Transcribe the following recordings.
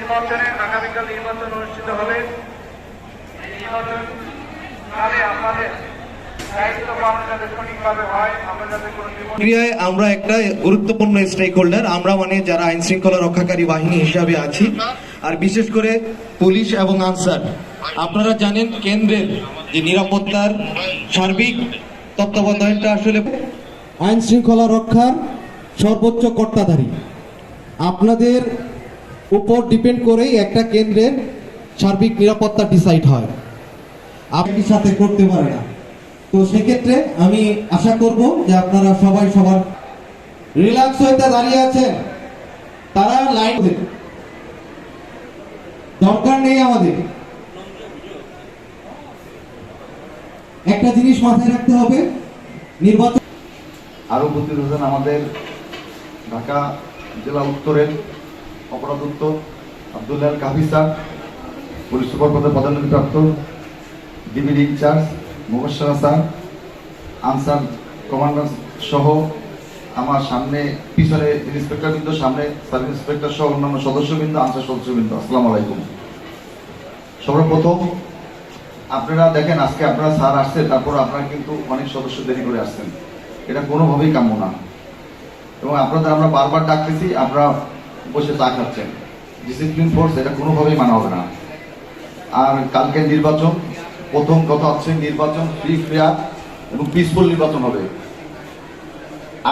নির্বাচনে আগামীকাল নির্বাচন অনুষ্ঠিত হবে। এই নির্বাচন কালে আপনাদের দায়িত্ব পালন যাতে সঠিকভাবে হয়, আমরা যাতে কোনো ক্রিয়ায় আমরা একটা গুরুত্বপূর্ণ স্টেক হোল্ডার, আমরা মানে যারা আইন শৃঙ্খলা রক্ষাকারী বাহিনী হিসাবে আছি, আর বিশেষ করে পুলিশ এবং আনসার। আপনারা জানেন কেন্দ্রের যে নিরাপত্তার সার্বিক তত্ত্বাবধানটা আসলে আইন শৃঙ্খলা রক্ষার সর্বোচ্চ কর্তাধারী। আপনাদের উপর ডিপেন্ড করেই একটা কেন্দ্রের সার্বিক নিরাপত্তা ডিসাইড হয়, আপনি সাথে করতে পারে না। তো সেক্ষেত্রে আমি আশা করব যে আপনারা সবাই সবার রিল্যাক্স হইতে দাঁড়িয়ে আছেন, তারা লাইন দরকার নেই। আমাদের একটা জিনিস মাথায় রাখতে হবে, নির্বাচন আরো উপস্থিত হয়েছেন আমাদের ঢাকা জেলা উত্তরের অপরাধ উত্তর Abdullah Kafi sir, police super পদে পদোন্নতিপ্রাপ্ত DBD incharge Mubashshara sir, Ansar commander সহ আমার সামনে পিছনে ইন্সপেক্টরবৃন্দ, সামনে সাব ইন্সপেক্টর সহ অন্যান্য সদস্যবৃন্দ, আনসার সদস্যবৃন্দ, আসসালামু আলাইকুম। সর্বপ্রথম আপনারা দেখেন আজকে আপনারা স্যার আসছেন, তারপর আপনারা কিন্তু অনেক সদস্য দেরি করে আসছেন, এটা কোনোভাবেই কাম্য না। এবং আপনাদের আমরা বারবার ডাকতেছি, আমরা বসে চা খাচ্ছেন, ডিসিপ্লিন ফোর্স এটা কোনোভাবেই মানা হবে না। আর কালকে নির্বাচন, প্রথম কথা হচ্ছে নির্বাচন ফ্রি ফেয়ার এবং পিসফুল নির্বাচন হবে।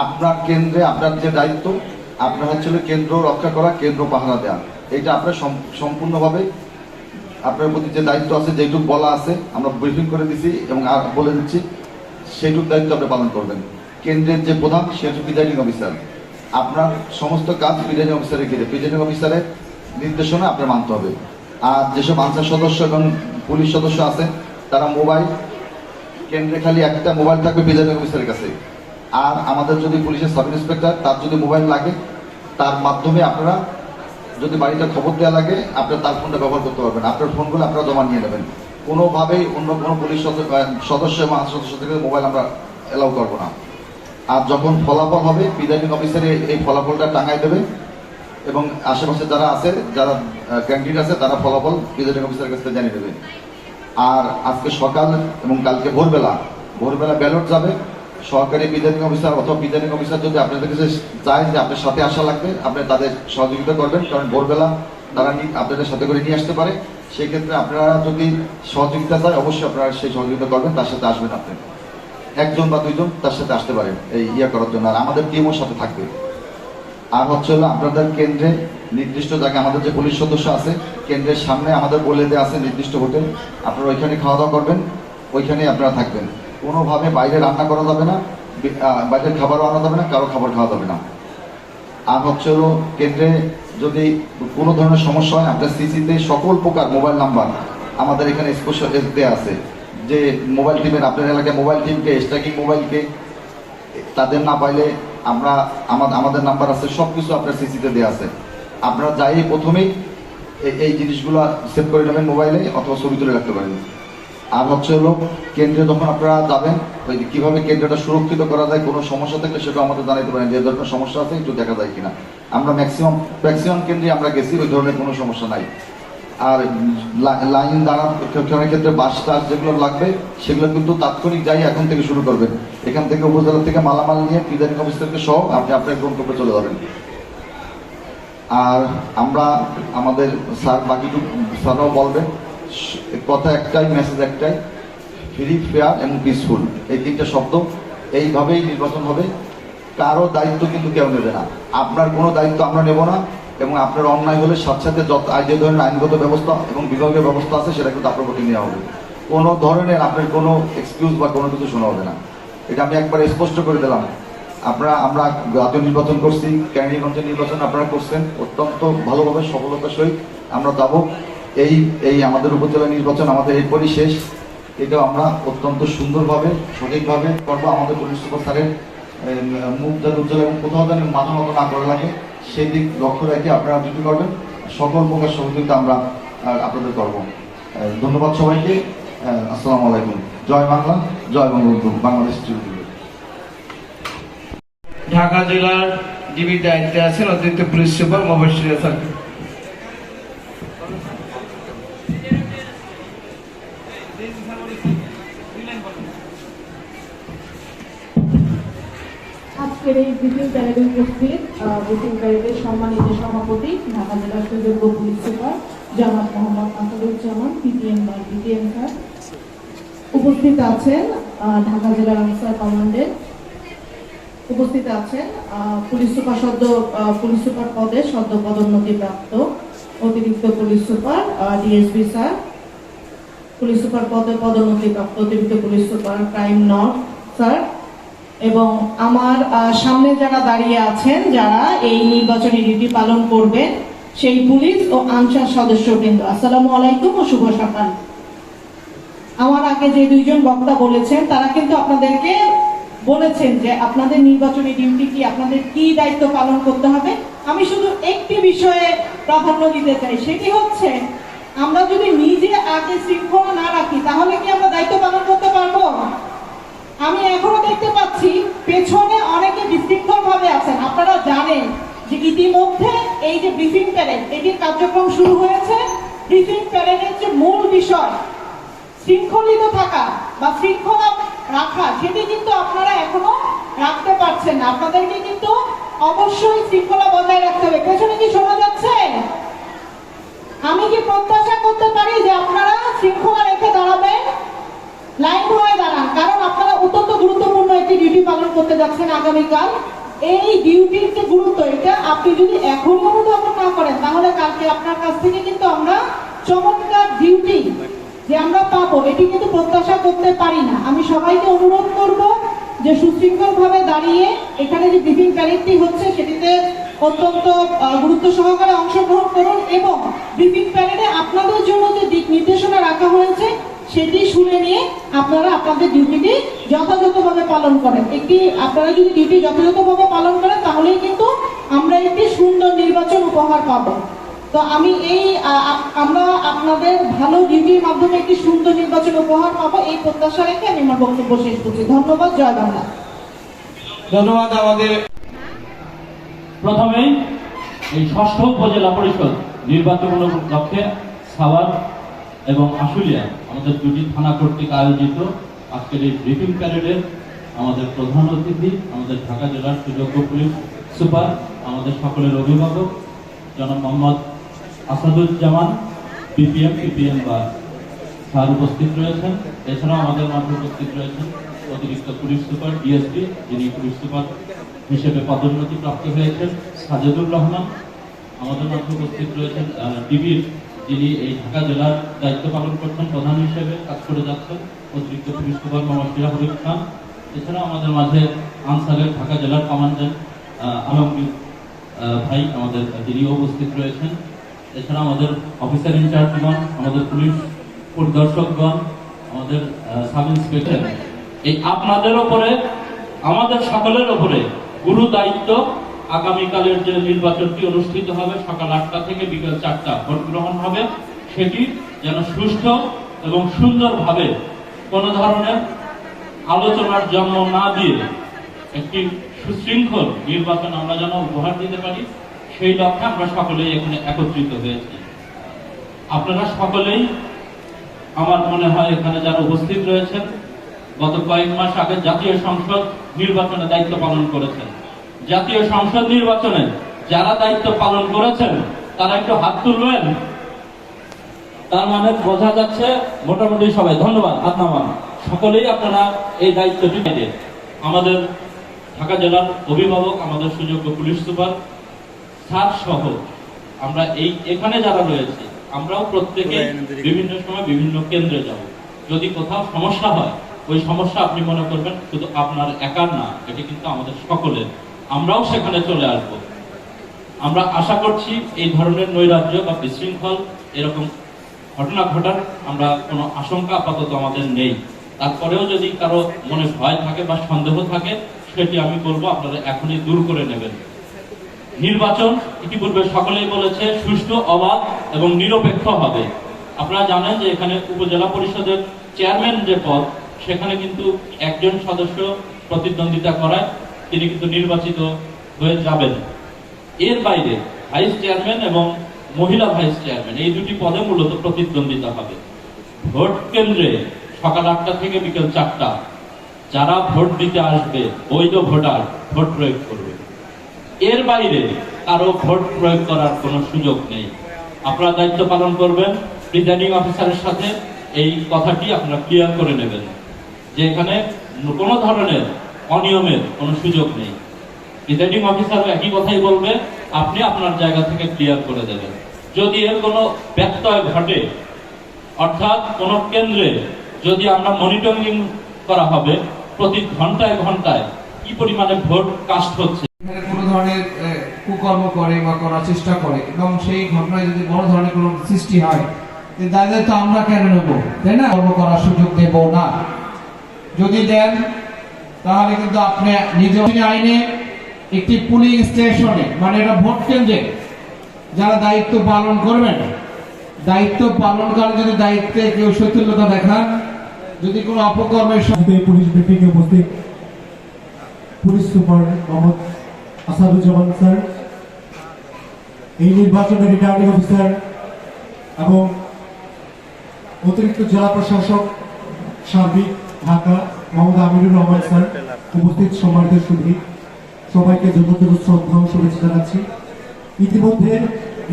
আপনার কেন্দ্রে আপনার যে দায়িত্ব, আপনার হচ্ছিল কেন্দ্র রক্ষা করা, কেন্দ্র পাহারা দেওয়া, এটা আপনার সম্পূর্ণভাবে আপনার প্রতি যে দায়িত্ব আছে, যেটুকু বলা আছে আমরা ব্রিফিং করে দিচ্ছি এবং বলে দিচ্ছি, সেইটুকু দায়িত্ব আপনি পালন করবেন। কেন্দ্রের যে প্রধান সে হচ্ছে প্রিজাইডিং অফিসার, আপনার সমস্ত কাজ প্রিজাইডিং অফিসারের ঘিরে, প্রিজাইডিং অফিসারের নির্দেশনা আপনার মানতে হবে। আর যেসব আনসার সদস্য এবং পুলিশ সদস্য আছে তারা মোবাইল, কেন্দ্রে খালি একটা মোবাইল থাকবে প্রিজাইডিং অফিসারের কাছে। আর আমাদের যদি পুলিশের সাব ইন্সপেক্টর, তার যদি মোবাইল লাগে, তার মাধ্যমে আপনারা যদি বাড়িতে খবর দেওয়া লাগে, আপনারা তার ফোনটা ব্যবহার করতে পারবেন, আপনার ফোনগুলো আপনারা জমা নিয়ে নেবেন। কোনোভাবেই অন্য কোনো পুলিশ সদস্য এবং আনসার সদস্য থেকে মোবাইল আমরা অ্যালাউ করবো না। আর যখন ফলাফল হবে, প্রিজাইডিং অফিসারে এই ফলাফলটা টাঙাই দেবে এবং আশেপাশে যারা আছে, যারা ক্যান্ডিডেট আছে, তারা ফলাফল প্রিজাইডিং অফিসারের কাছে জানিয়ে দেবে। আর আজকে সকাল এবং কালকে ভোরবেলা ব্যালট যাবে। সরকারি প্রিজাইডিং অফিসার অথবা প্রিজাইডিং অফিসার যদি আপনাদের কাছে চায় যে আপনার সাথে আসা লাগবে, আপনি তাদের সহযোগিতা করবেন, কারণ ভোরবেলা তারা আপনাদের সাথে করে নিয়ে আসতে পারে। সেক্ষেত্রে আপনারা যদি সহযোগিতা চায়, অবশ্যই আপনারা সেই সহযোগিতা করবেন, তার সাথে আসবেন। আপনি একজন বা দুইজন তার সাথে আসতে পারেন এই করার জন্য, আর আমাদের টিমও সাথে থাকবে। আর হচ্ছে হলো আপনাদের কেন্দ্রে নির্দিষ্ট জায়গায় আমাদের যে পুলিশ সদস্য আছে, কেন্দ্রের সামনে আমাদের বলে দেওয়া আছে নির্দিষ্ট হোটেল, আপনারা ওইখানে খাওয়া দাওয়া করবেন, ওইখানেই আপনারা থাকবেন। কোনোভাবে বাইরে রান্না করা যাবে না, বাইরের খাবারও আনা যাবে না, কারো খাবার খাওয়া যাবে না। আর হচ্ছে হলো কেন্দ্রে যদি কোনো ধরনের সমস্যা হয়, আপনার সিসিতে সকল প্রকার মোবাইল নাম্বার আমাদের এখানে স্পেশাল দেওয়া আছে, যে মোবাইল টিমের আপনার এলাকায় মোবাইল টিমকে, স্ট্রাইকিং মোবাইলকে, তাদের না পাইলে আমরা আমাদের নাম্বার আছে, সব কিছু আপনার সিসিতে দেওয়া আছে। আপনারা যাই প্রথমেই এই জিনিসগুলো সেভ করে নেবেন মোবাইলে, অথবা ছবি তুলে রাখতে পারেন। আর হচ্ছে হলো কেন্দ্রে যখন আপনারা যাবেন, ওই কীভাবে কেন্দ্রটা সুরক্ষিত করা যায়, কোনো সমস্যা থাকলে সেটা আমাদের জানাতে পারেন, যে ধরনের সমস্যা আছে একটু দেখা যায় কিনা। আমরা ম্যাক্সিমাম কেন্দ্রে আমরা গেছি, ওই ধরনের কোনো সমস্যা নাই। আর লাইন দাঁড়ানোর ক্ষেত্রে বাস টাস যেগুলো লাগবে, সেগুলো কিন্তু তাৎক্ষণিক যাই এখন থেকে শুরু করবেন। এখান থেকে উপজেলা থেকে মালামাল নিয়ে প্রিজাইডিং অফিসারকে সহ আপনি আপনার গন্তব্যে চলে যাবেন। আর আমরা আমাদের স্যার বাকিটুকু স্যাররাও বলবেন, কথা একটাই, মেসেজ একটাই, ফ্রি ফেয়ার এবং পিসফুল, এই তিনটা শব্দ। এইভাবেই নির্বাচন হবে, কারো দায়িত্ব কিন্তু কেউ নেবে না, আপনার কোনো দায়িত্ব আমরা নেব না। এবং আপনার অন্যায় হলে সাথে সাথে যে ধরনের আইনগত ব্যবস্থা এবং বিভাগীয় ব্যবস্থা আছে, সেটা কিন্তু আপনার প্রতি নেওয়া হবে। কোনো ধরনের আপনার কোনো এক্সকিউজ বা কোনো কিছু শোনা হবে না, এটা আমি একবার স্পষ্ট করে দিলাম। আমরা জাতীয় নির্বাচন করছি, কেরানীগঞ্জের নির্বাচন আপনারা করছেন, অত্যন্ত ভালোভাবে সফলতার সহিত আমরা যাব। এই আমাদের উপজেলা নির্বাচন আমাদের এরপরই শেষ, এটাও আমরা অত্যন্ত সুন্দরভাবে সঠিকভাবে করবো। আমাদের পুলিশ সুপার স্যারের মুখ যেন উজ্জ্বল এবং কোথাও যেন মাথা মতো না করা লাগে, সেই দিক লক্ষ্য রেখে আপনারা ডিউটি করবেন। সকল প্রকার সহযোগিতা আমরা আপনাদের করব। ধন্যবাদ সবাইকে। আসসালামু আলাইকুম। জয় বাংলা, জয় বঙ্গবন্ধু, বাংলাদেশ। ঢাকা জেলার ডিবির দায়িত্বে আছেন অতিরিক্ত পুলিশ সুপার মুবাশশির স্যার। আজকের এই ব্রিফিং প্যারেডে উপস্থিত ব্রিফিং প্যারেডের সম্মানিত সভাপতি ঢাকা জেলার সুযোগ্য পুলিশ সুপার জনাব মোহাম্মদ আসাদুজ্জামান পিপিএম বা বিপিএম স্যার, উপস্থিত আছেন ঢাকা জেলার আনসার কমান্ডেন্ট, উপস্থিত আছেন পুলিশ সুপার পদে সদ্য পদোন্নতিপ্রাপ্ত অতিরিক্ত police super DSP sir, police super পদে পদোন্নতিপ্রাপ্ত অতিরিক্ত police super crime north sir, এবং আমার সামনে যারা দাঁড়িয়ে আছেন, যারা এই নির্বাচনী ডিউটি পালন করবেন সেই পুলিশ ও আনসার সদস্যবৃন্দ, আসসালামু আলাইকুম ও শুভ সকাল। আমার আগে যে দুইজন বক্তা বলেছেন তারা কিন্তু আপনাদেরকে বলেছেন যে আপনাদের নির্বাচনী ডিউটি কি, আপনাদের কি দায়িত্ব পালন করতে হবে। আমি শুধু একটি বিষয়ে প্রাধান্য দিতে চাই, সেটি হচ্ছে আমরা যদি নিজে আগে শৃঙ্খলা না রাখি তাহলে কি আমরা দায়িত্ব পালন করতে পারবো? আমি এখনো দেখতে পাচ্ছি পেছনে অনেকে বিশৃঙ্খল ভাবে আছেন। আপনারা জানেন যে ইতিমধ্যে এই যে ব্রিফিং প্যারেড, এটির কার্যক্রম শুরু হয়েছে। ব্রিফিং প্যারেডের যে মূল বিষয় শৃঙ্খলিত থাকা বা শৃঙ্খলা রাখা, সেটি কিন্তু আপনারা এখনো রাখতে পারছেন না। আপনাদেরকে কিন্তু অবশ্যই শৃঙ্খলা বজায় রাখতে হবে। পেছনে কি শোনা যাচ্ছে? আমি কি প্রত্যাশা করতে পারি যে আপনারা শৃঙ্খলা রেখে দাঁড়াবেন, লাইন হয়ে দাঁড়ান, কারণ আপনারা অত্যন্ত গুরুত্বপূর্ণ একটি ডিউটি পালন করতে যাচ্ছেন আগামীকাল। এই ডিউটির যে গুরুত্ব, এটা আপনি যদি এখনই অনুধাবন না করেন তাহলে কালকে আপনার কাছ থেকে কিন্তু আমরা চমৎকার ডিউটি যে আমরা পাবো এটি কিন্তু প্রত্যাশা করতে পারি না। আমি সবাইকে অনুরোধ করব যে সুশৃঙ্খল ভাবে দাঁড়িয়ে এখানে যে ব্রিফিং প্যারেডটি হচ্ছে সেটিতে অত্যন্ত গুরুত্ব সহকারে অংশগ্রহণ করুন এবং ব্রিফিং প্যারেডে আপনাদের জন্য যে দিক নির্দেশনা রাখা হয়েছে সেটি শুনে নিয়ে আপনারা আপনাদের ডিউটিটি যথাযথভাবে পালন করেন। আপনারা যদি ডিউটি যথাযথভাবে পালন করেন তাহলেই কিন্তু আমরা একটি সুন্দর নির্বাচন উপহার পাবো। তো আমি আমরা আপনাদের ভালো ডিউটির মাধ্যমে একটি সুন্দর নির্বাচন উপহার পাবো এই প্রত্যাশা রেখে আমি আমার বক্তব্য শেষ করছি। ধন্যবাদ। জয় বাংলা। ধন্যবাদ। আমাদের প্রথমেই এই ৬ষ্ঠ উপজেলা পরিষদ নির্বাচনমূলক লক্ষ্যে সাভার এবং আশুলিয়া আমাদের দুটি থানা কর্তৃক আয়োজিত আজকের এই ব্রিফিং প্যারেডের আমাদের প্রধান অতিথি, আমাদের ঢাকা জেলার সুযোগ্য পুলিশ সুপার, আমাদের সকলের অভিভাবক জনাব মোহাম্মদ আসাদুজ্জামান পিপিএম বা স্যার উপস্থিত রয়েছেন। এছাড়াও আমাদের মাঝে উপস্থিত রয়েছেন অতিরিক্ত পুলিশ সুপার ডিএসপি, যিনি পুলিশ সুপার হিসেবে পদোন্নতি প্রাপ্ত হয়েছেন সাজেদুর রহমান। আমাদের মাঝে উপস্থিত রয়েছেন ডিবির, যিনি এই ঢাকা জেলার দায়িত্ব পালন করছেন, প্রধান হিসেবে কাজ করে যাচ্ছেন অতিরিক্ত পুলিশ সুপার মোহাম্মদ শিরাহুল খান। এছাড়াও আমাদের মাঝে আনসারের ঢাকা জেলার কমান্ডেন্ট আলমগীর ভাই আমাদের তিনিও উপস্থিত রয়েছেন। এছাড়া আমাদের অফিসার ইনচার্জগণ, আমাদের পুলিশ পরিদর্শকগণ, আমাদের সাব ইন্সপেক্টর, এই আপনাদের ওপরে, আমাদের সকলের ওপরে গুরু দায়িত্ব। আগামীকালের যে নির্বাচনটি অনুষ্ঠিত হবে সকাল 8টা থেকে বিকেল 4টা ভোট গ্রহণ হবে, সেটি যেন সুষ্ঠু এবং সুন্দরভাবে কোনো ধরনের আলোচনার জন্ম না দিয়ে একটি সুশৃঙ্খল নির্বাচন আমরা যেন উপহার দিতে পারি, সেই লক্ষ্যে আমরা সকলেই এখানে একত্রিত হয়েছি। আপনারা সকলেই আমার মনে হয় এখানে যারা উপস্থিত রয়েছেন গত কয়েক মাস আগে জাতীয় সংসদ নির্বাচনে দায়িত্ব পালন করেছেন। জাতীয় সংসদ নির্বাচনে যারা দায়িত্ব পালন করেছেন তারা একটু হাত তুলবেন। তার মানে বোঝা যাচ্ছে মোটামুটি সবাই। ধন্যবাদ। হাত নামান। সকলেই আপনারা এই দায়িত্বটি পেতে, আমাদের ঢাকা জেলার অভিভাবক, আমাদের সুযোগ্য পুলিশ সুপার স্যার সহ আমরা এখানে যারা রয়েছে আমরাও প্রত্যেকে বিভিন্ন সময় বিভিন্ন কেন্দ্রে যাব। যদি কোথাও সমস্যা হয় ওই সমস্যা আপনি মনে করবেন শুধু আপনার একার না, এটি কিন্তু আমাদের সকলের। আমরাও সেখানে চলে আসব। আমরা আশা করছি এই ধরনের নৈরাজ্য বা বিশৃঙ্খল এরকম ঘটনা ঘটার আমরা কোনো আশঙ্কা আপাতত আমাদের নেই। তারপরেও যদি কারো মনে ভয় থাকে বা সন্দেহ থাকে সেটি আমি বলবো আপনারা এখনই দূর করে নেবেন। নির্বাচন ইতিপূর্বে সকলেই বলেছে সুষ্ঠু, অবাধ এবং নিরপেক্ষ হবে। আপনারা জানেন যে এখানে উপজেলা পরিষদের চেয়ারম্যান যে পদ, সেখানে কিন্তু একজন সদস্য প্রতিদ্বন্দ্বিতা করায় তিনি কিন্তু নির্বাচিত হয়ে যাবেন। এর বাইরে ভাইস চেয়ারম্যান এবং মহিলা ভাইস চেয়ারম্যান, এই দুটি পদে মূলত প্রতিদ্বন্দ্বিতা হবে। ভোট কেন্দ্রে সকাল 8টা থেকে বিকেল 4টা যারা ভোট দিতে আসবে বৈধ ভোটার ভোট প্রয়োগ করবে। এর বাইরে কারো ভোট প্রয়োগ করার কোনো সুযোগ নেই। আপনারা দায়িত্ব পালন করবেন, প্রিজাইডিং অফিসারের সাথে এই কথাটি আপনারা ক্লিয়ার করে নেবেন যে এখানে কোনো ধরনের অনিয়মের কোনো সুযোগ নেই। প্রিজাইডিং অফিসার একই কথাই বলবে, আপনি আপনার জায়গা থেকে ক্লিয়ার করে দেবেন। যদি এর কোনো ব্যত্যয় ঘটে, অর্থাৎ কোন কেন্দ্রে যদি আমরা মনিটরিং করা হবে প্রতি ঘন্টায় ঘন্টায় কি পরিমাণে ভোট কাস্ট হচ্ছে, এখানে কোনো ধরনের কুকর্ম করে বা করার চেষ্টা করে এবং সেই ঘটনায় যদি বড় ধরনের কোনো সৃষ্টি হয়, তাদের তো আমরা কেন নেবো, তাই না? কর্ম করার সুযোগ দেব না। যদি দেন তাহলে কিন্তু আপনি নির্বাচনী আইনে একটি পুলিং স্টেশনে, মানে এটা ভোট কেন্দ্রে যারা দায়িত্ব পালন করবেন, দায়িত্ব পালনকালে যদি দায়িত্বে কেউ শৈথিল্যতা দেখান, যদি কোনো অপকর্মের সাথে পুলিশ ব্রিফিং এ উপস্থিত police super Mohammad Asaduzzaman sir, এই নির্বাচনের রিটার্নিং অফিসার এবং অতিরিক্ত জেলা প্রশাসক সার্বিক ঢাকা মোহাম্মদ আমিনুর রহমান স্যার, উপস্থিত সম্মানিত সুধী সবাইকে যথাযথ শ্রদ্ধা ও শুভেচ্ছা জানাচ্ছি। ইতিমধ্যে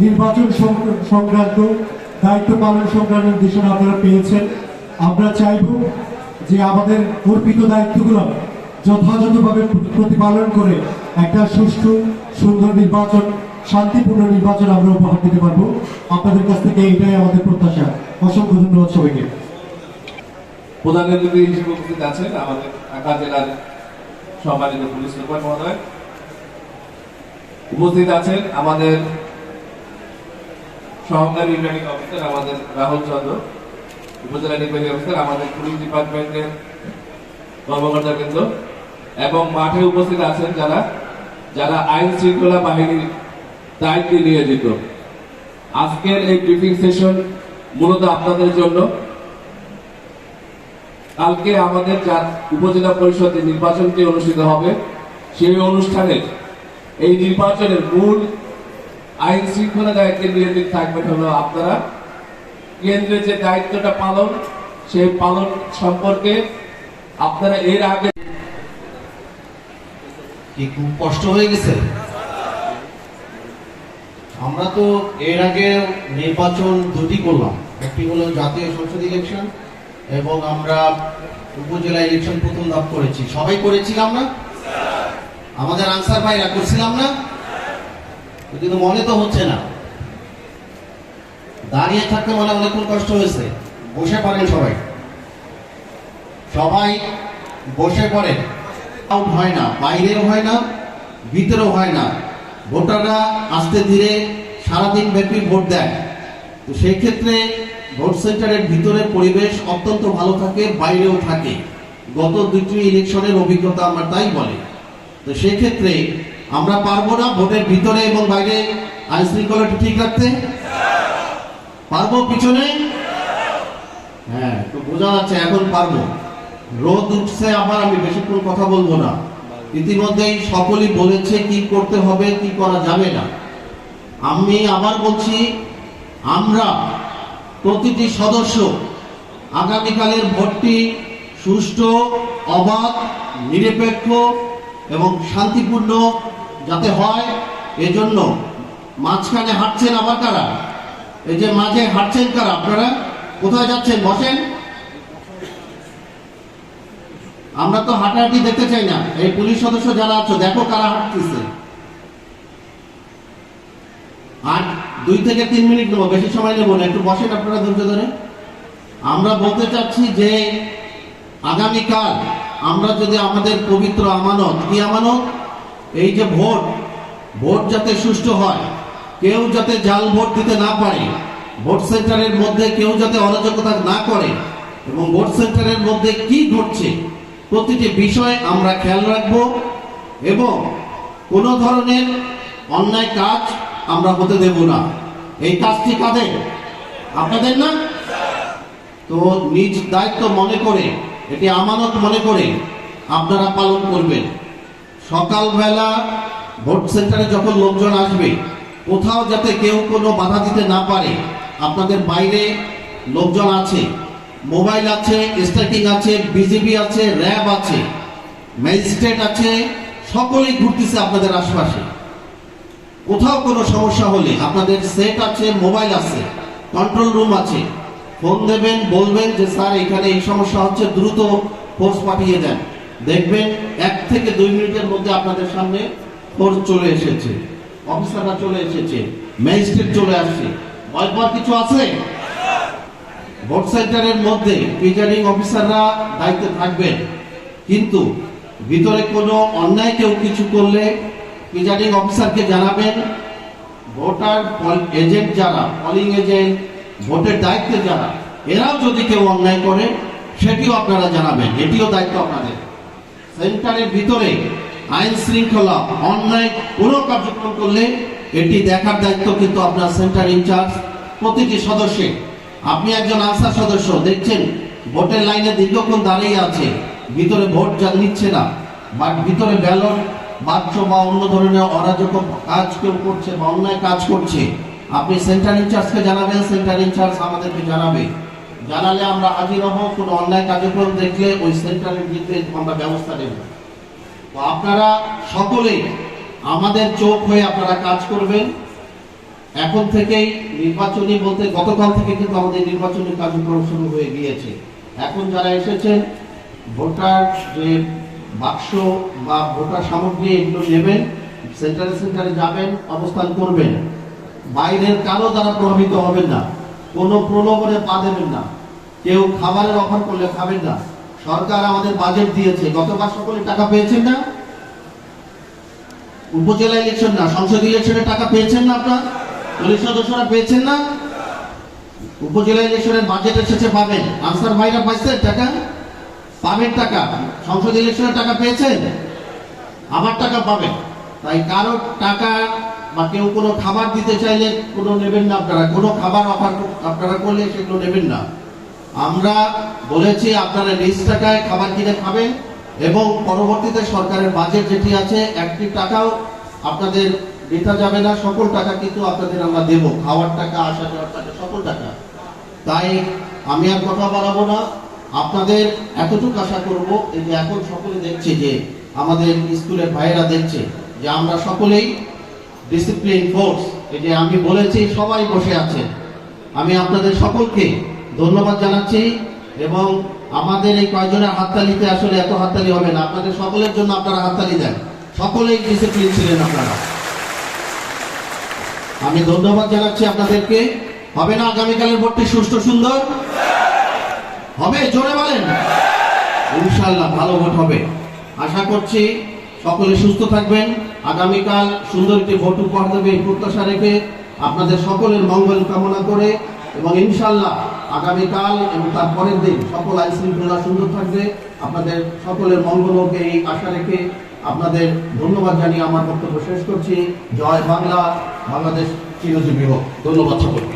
নির্বাচন সংক্রান্ত দায়িত্ব পালন সংক্রান্ত নির্দেশনা আপনারা পেয়েছেন। আমরা চাইব যে আমাদের অর্পিত দায়িত্বগুলো যথাযথভাবে প্রতিপালন করে একটা সুষ্ঠু সুন্দর নির্বাচন, শান্তিপূর্ণ নির্বাচন আমরা উপহার দিতে পারবো। আপনাদের কাছ থেকে এইটাই আমাদের প্রত্যাশা। অসংখ্য ধন্যবাদ সবাইকে। প্রধান অতিথি হিসেবে উপস্থিত আছেন আমাদের ঢাকা জেলার সম্মানিত পুলিশ সুপার মহোদয়, উপস্থিত আছেন আমাদের সহকারী রিটার্নিং অফিসার আমাদের রাহুল চন্দ্র, উপজেলা নির্বাহী অফিসার আমাদের পুলিশ ডিপার্টমেন্টের কর্মকর্তাবৃন্দ, এবং মাঠে উপস্থিত আছেন যারা যারা আইন শৃঙ্খলা বাহিনীর দায়িত্বে নিয়োজিত। আজকের এই ব্রিফিং সেশন মূলত আপনাদের জন্য। কালকে আমাদের যা উপজেলা পরিষদের নির্বাচনটি অনুষ্ঠিত হবে, সেই অনুষ্ঠানে এই নির্বাচনের মূল আইন শৃঙ্খলা দায়িত্বে নিয়োজিত থাকবেন হলো আপনারা। কেন্দ্রে যে দায়িত্বটা পালন, সেই পালন সম্পর্কে আপনারা এর আগে কি খুব কষ্ট হয়ে গেছে। আমরা তো এর আগে নির্বাচন দুটি করলাম, একটি হলো জাতীয় সংসদ ইলেকশন এবং আমরা উপজেলা ইলেকশন প্রথম ধাপ করেছি। সবাই করেছিলাম না? আমাদের আনসার ভাইরা করছিলাম না? কিন্তু মনে তো হচ্ছে না। দাঁড়িয়ে থাকতে মনে অনেকক্ষণ কষ্ট হয়েছে। বসে পড়েন সবাই, সবাই বসে পড়েন। আউট হয় না, বাইরেও হয় না, ভিতরেও হয় না। ভোটাররা আস্তে ধীরে সারাদিন ব্যাপী ভোট দেয়। তো সেই ক্ষেত্রে ভোট সেন্টারের ভিতরের পরিবেশ অত্যন্ত ভালো থাকে, বাইরেও থাকে। গত দুটি ইলেকশনের অভিজ্ঞতা আমার তাই বলে। তো সেই ক্ষেত্রে আমরা পারবো না ভোটের ভিতরে এবং বাইরে আইন শৃঙ্খলাটা ঠিক রাখতে? পারবো পিছনে? হ্যাঁ, তো বোঝা যাচ্ছে এখন পারবো। রোদ উঠছে, আবার আমি বেশিক্ষণ কথা বলবো না। ইতিমধ্যেই সকলেই বলেছে কি করতে হবে, কি করা যাবে না। আমি আবার বলছি, আমরা প্রতিটি সদস্য আগামীকালের ভোটটি সুষ্ঠু, অবাধ, নিরপেক্ষ এবং শান্তিপূর্ণ যাতে হয়, এজন্য মাঝখানে হাঁটছেন আবার কারা? এই যে মাঝে হাঁটছেন কারা? আপনারা কোথায় যাচ্ছেন? বসেন। আমরা তো হাঁটাহাঁটি দেখতে চাই না। এই পুলিশ সদস্য যারা আছো, দেখো কারা হাঁটতেছে। আর 2 থেকে 3 মিনিট নেবো, বেশি সময় নেবো না। একটু বসেন আপনারা ধৈর্য ধরে। আমরা বলতে চাচ্ছি যে আগামীকাল আমরা যদি আমাদের পবিত্র আমানত, কি আমানত? এই যে ভোট, ভোট যাতে সুষ্ঠু হয়, কেউ যাতে জাল ভোট দিতে না পারে, ভোট সেন্টারের মধ্যে কেউ যাতে অরাজকতা না করে, এবং ভোট সেন্টারের মধ্যে কি ঘটছে প্রতিটি বিষয় আমরা খেয়াল রাখবো, এবং কোনো ধরনের অন্যায় কাজ আমরা হতে দেব না। এই কাজটি কাদের? আপনাদের না? তো নিজ দায়িত্ব মনে করে, এটি আমানত মনে করে আপনারা পালন করবেন। সকালবেলা ভোট সেন্টারে যখন লোকজন আসবে, কোথাও যাতে কেউ কোনো বাধা দিতে না পারে। আপনাদের বাইরে লোকজন আছে, মোবাইল আছে, স্ট্রাইকিং আছে, বিজিবি আছে, র্যাব আছে, ম্যাজিস্ট্রেট আছে, সকলেই ঘুরতেছে আপনাদের আশপাশে। কোথাও কোনো সমস্যা হলে আপনাদের সেট আছে, মোবাইল আছে, কন্ট্রোল রুম আছে, ফোন দেবেন, বলবেন যে স্যার এখানে এই সমস্যা হচ্ছে, দ্রুত ফোর্স পাঠিয়ে দেন। দেখবেন 1 থেকে 2 মিনিটের মধ্যে আপনাদের সামনে ফোর্স চলে এসেছে, অফিসাররা চলে এসেছে, ম্যাজিস্ট্রেট চলে আসছে। ভয় পাওয়ার কিছু আছে? ভোট সেন্টারের মধ্যে প্রিজাইডিং অফিসাররা দায়িত্বে থাকবেন, কিন্তু ভিতরে কোনো অন্যায় কেউ কিছু করলে প্রিজাইডিং অফিসারকে জানাবেন। ভোটার এজেন্ট যারা, পোলিং এজেন্ট, ভোটের দায়িত্বে যারা, এরাও যদি কেউ অন্যায় করে সেটিও আপনারা জানাবেন, এটিও দায়িত্ব আপনাদের। সেন্টারের ভিতরে আইন শৃঙ্খলা অন্যায় কোনো কার্যক্রম করলে এটি দেখার দায়িত্ব কিন্তু আপনার সেন্টার ইনচার্জ প্রতিটি সদস্যের। আপনি একজন আনসার সদস্য, দেখছেন ভোটের লাইনে দীর্ঘক্ষণ দাঁড়িয়ে আছে, ভিতরে ভোট নিচ্ছে না, বা ভিতরে ব্যালট বাক্স বা অন্য ধরনের অরাজক কাজ কেউ করছে বা অন্যায় কাজ করছে, আপনি সেন্টার ইনচার্জকে জানাবেন, সেন্টার ইনচার্জ আমাদেরকে জানাবে। জানালে আমরা হাজির হব, কোনো অন্যায় কার্যক্রম দেখলে ওই সেন্টারের বিরুদ্ধে আমরা ব্যবস্থা নেব। তো আপনারা সকলেই আমাদের চোখ হয়ে আপনারা কাজ করবেন। এখন থেকেই নির্বাচনী বলতে গতকাল থেকে কিন্তু আমাদের নির্বাচনী কার্যক্রম শুরু হয়ে গিয়েছে। এখন যারা এসেছেন ভোটার যে বাক্স বা ভোটার সামগ্রী এগুলো নেবেন, সেন্টারে সেন্টারে যাবেন, অবস্থান করবেন, বাইরের কারো দ্বারা প্রভাবিত হবেন না, কোনো প্রলোভনে পা দেবেন না, কেউ খাবারের অফার করলে খাবেন না। সরকার আমাদের বাজেট দিয়েছে, গতবার সকলে টাকা পেয়েছেন না? উপজেলা ইলেকশন না, সংসদ ইলেকশনে টাকা পেয়েছেন না? আপনার পুলিশ সদস্যরা পেয়েছেন না? উপজেলা ইলেকশনের বাজেট এসেছে, পাবেন। আনসার ভাইরা পাইছেন টাকা? পাবেন টাকা। সংসদ ইলেকশনের টাকা পেয়েছেন? আমার টাকা পাবেন। তাই কারো টাকা বা কেউ কোনো খাবার দিতে চাইলে কোনো নেবেন না আপনারা, কোনো খাবার অফার আপনারা করলে সেগুলো নেবেন না। আমরা বলেছি আপনারা নিজ টাকায় খাবার কিনে খাবেন, এবং পরবর্তীতে সরকারের বাজেট যেটি আছে একটি টাকাও আপনাদের বৃথা যাবে না, সকল টাকা কিন্তু আপনাদের আমরা দেব, খাওয়ার টাকা, আসা যাওয়ার টাকা, সকল টাকা। তাই আমি আর কথা বাড়াবো না, আপনাদের এতটুকু আশা করব, এই যে এখন সকলে দেখছে, যে আমাদের স্কুলের ভাইয়েরা দেখছে যে আমরা সকলেই ডিসিপ্লিন ফোর্স, এই যে আমি বলেছি সবাই বসে আছেন, আমি আপনাদের সকলকে ধন্যবাদ জানাচ্ছি। এবং আমাদের এই কয়েকজনের হাততালিতে আসলে এত হাততালি হবে না, আপনাদের সকলের জন্য আপনারা হাততালি দেন, সকলেই ডিসিপ্লিন ছিলেন আপনারা। আমি ধন্যবাদ জানাচ্ছি আপনাদেরকে। হবে না আগামীকালের ভোটটি সুষ্ঠু সুন্দর হবে? জোরে বলেন। ইনশাআল্লাহ ভালো ভোট হবে, আশা করছি। সকলে সুস্থ থাকবেন, আগামীকাল সুন্দর একটি ভোট উপহার দেবে এই প্রত্যাশা রেখে, আপনাদের সকলের মঙ্গল কামনা করে, এবং ইনশাআল্লাহ আগামীকাল এবং তার পরের দিন সকল আইন শৃঙ্খলা সুন্দর থাকবে, আপনাদের সকলের মঙ্গল হোক এই আশা রেখে আপনাদের ধন্যবাদ জানিয়ে আমার বক্তব্য শেষ করছি। জয় বাংলা, বাংলাদেশ চিরজীবী হোক। ধন্যবাদ সকলকে।